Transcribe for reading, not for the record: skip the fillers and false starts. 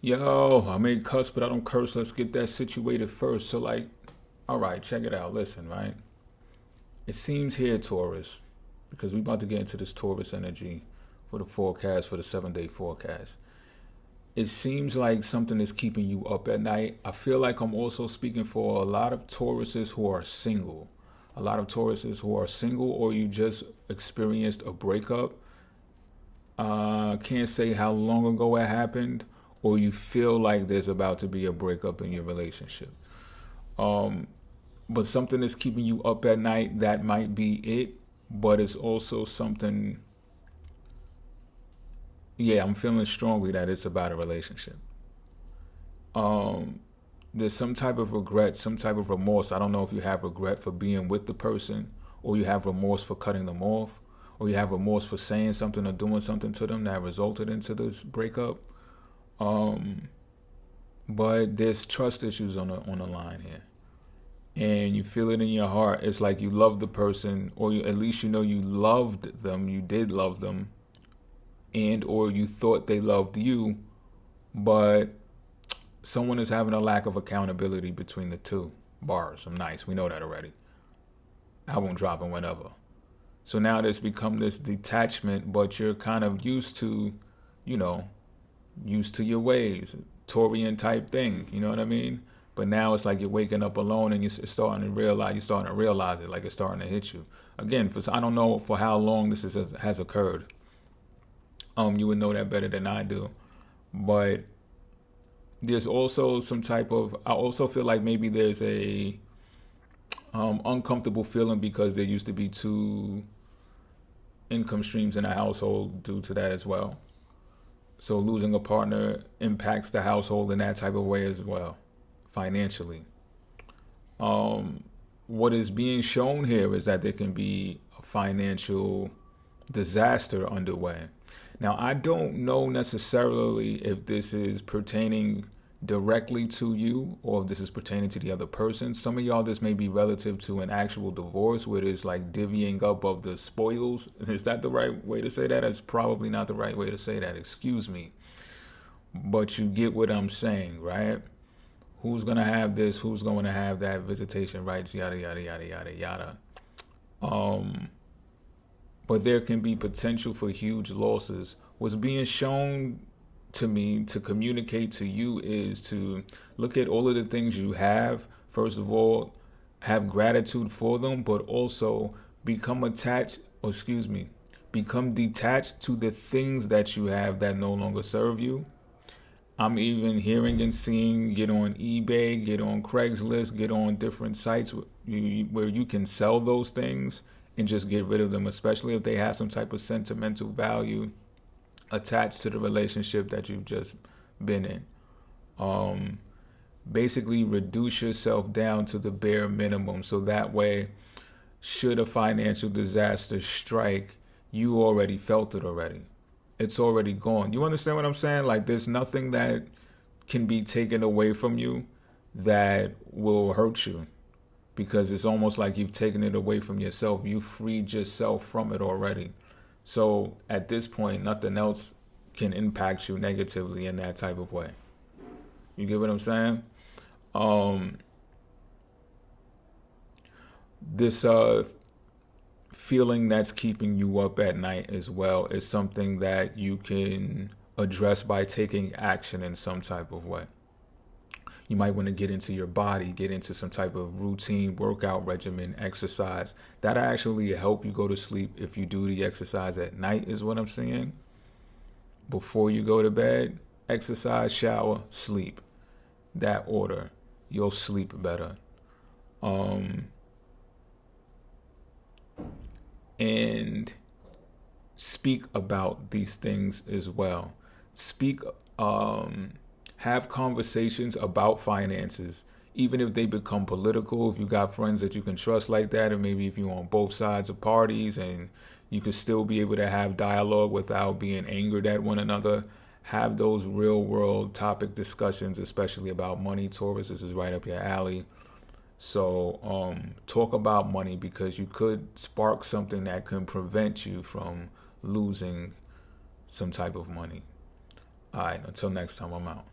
Yo, I may cuss, but I don't curse. Let's get that situated first. So, all right, check it out. Listen, right? It seems here, Taurus, because we're about to get into this Taurus energy for the forecast, for the 7-day forecast. It seems like something is keeping you up at night. I feel like I'm also speaking for a lot of Tauruses who are single. A lot of Tauruses who are single, or you just experienced a breakup. Can't say how long ago it happened, or you feel like there's about to be a breakup in your relationship. But something is keeping you up at night. That might be it, but it's also something. Yeah, I'm feeling strongly that it's about a relationship. There's some type of regret, some type of remorse. I don't know if you have regret for being with the person, or you have remorse for cutting them off, or you have remorse for saying something or doing something to them that resulted into this breakup. But there's trust issues on the line here, and you feel it in your heart. It's like you love the person, or at least you know you loved them. You did love them, and or you thought they loved you, but someone is having a lack of accountability between the two. Bars, I'm nice. We know that already. Album dropping whenever. So now there's become this detachment, but you're kind of used to your ways, Taurian type thing. You know what I mean? But now it's like you're waking up alone, and you're starting to realize it, like it's starting to hit you again. I don't know for how long this has occurred. You would know that better than I do, but there's also some type of. I also feel like maybe there's a uncomfortable feeling because there used to be two income streams in a household due to that as well. So losing a partner impacts the household in that type of way as well, financially. What is being shown here is that there can be a financial disaster underway. Now, I don't know necessarily if this is pertaining directly to you or if this is pertaining to the other person. Some of y'all, this may be relative to an actual divorce where there's like divvying up of the spoils. Is that the right way to say that? That's probably not the right way to say that. Excuse me. But you get what I'm saying, right? Who's going to have this? Who's going to have that? Visitation rights, yada, yada, yada, yada, yada. But there can be potential for huge losses. What's being shown to me to communicate to you is to look at all of the things you have. First of all, have gratitude for them, but also become detached to the things that you have that no longer serve you. I'm even hearing and seeing, get on eBay, get on Craigslist, get on different sites where you can sell those things and just get rid of them, especially if they have some type of sentimental value attached to the relationship that you've just been in. Basically reduce yourself down to the bare minimum, so that way, should a financial disaster strike, you already felt it already. It's already gone. You understand what I'm saying? Like, there's nothing that can be taken away from you that will hurt you, because it's almost like you've taken it away from yourself. You freed yourself from it already. So at this point, nothing else can impact you negatively in that type of way. You get what I'm saying? This feeling that's keeping you up at night as well is something that you can address by taking action in some type of way. You might want to get into your body, get into some type of routine workout regimen, exercise. That'll actually help you go to sleep if you do the exercise at night, is what I'm saying. Before you go to bed, exercise, shower, sleep. That order, you'll sleep better. And speak about these things as well. Have conversations about finances, even if they become political. If you got friends that you can trust like that, or maybe if you're on both sides of parties and you can still be able to have dialogue without being angered at one another, have those real world topic discussions, especially about money. Taurus, this is right up your alley. So talk about money, because you could spark something that can prevent you from losing some type of money. All right, until next time, I'm out.